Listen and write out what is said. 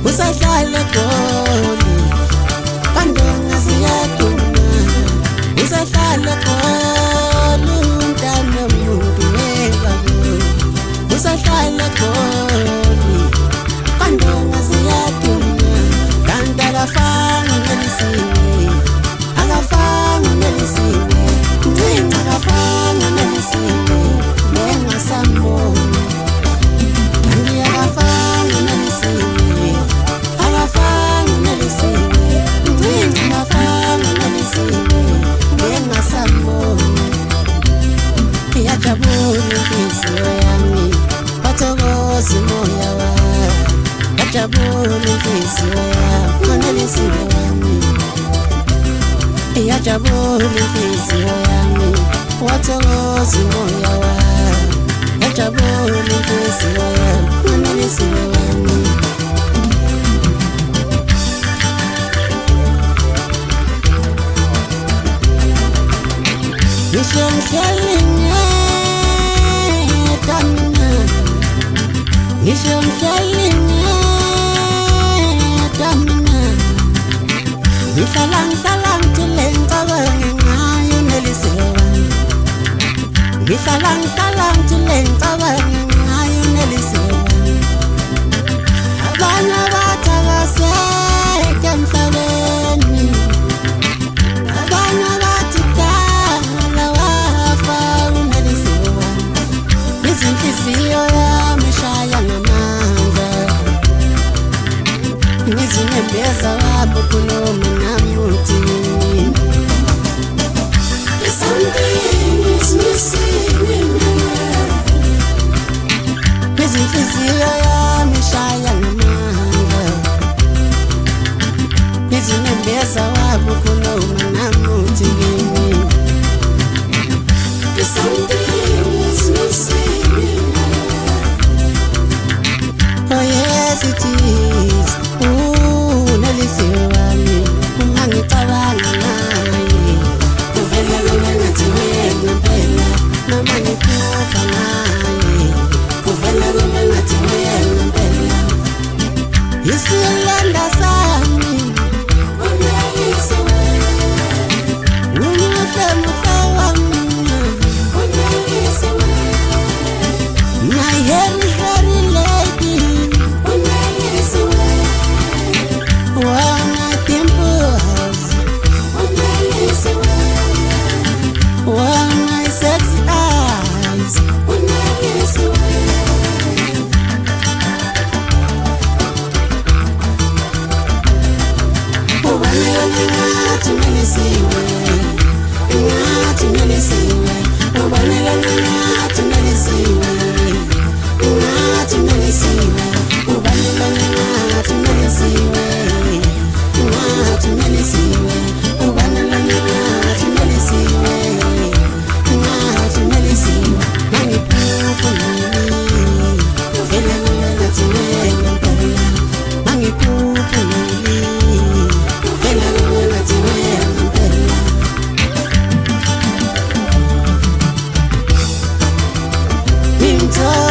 Usahlale Goli Kandonga ziyaduma Usahlale Goli Umntana muntu wengabo Usahlale Goli Kandonga ziyaduma Kanti akafanga nelisiwe Akafanga nelisiwe Ngcinga akafanga nelisiwe Nengasamboni Yajabulu inhliziyo yami wathokoza umoya wami Yajabulu inhliziyo yami manelisiwe wami Ngisho mhlelinye damina Ngisho mhlelinye damina Ngihlala ngilengcabange ngayo nelisiwe wami Ngihlala ngilengcabange ngayo nelisiwe wami Abanye abathakaseke emhlabeni Abanye bathi dala wafa unelisiwe wami Izinhliziyo yami ishaya ngamandla Ngizinembeza wabo kukhuluma nami uthi Something is missing in my life Izinhliziyo yami ishaya ngamandla Ngizinembeza wabo kukhuluma nami uthi Something is missing in my life Oh yes it is Nelisiwe wami ungangicabanga naye Kuvela ngathi wena phela mama ngikufa naye Kuvela ngathi wena phela Isilanda sami Nelisiwe Umuhle wami Nelisiwe My hairy lady Nelisiwe Wanna dimples Wanna sexy eyes Winter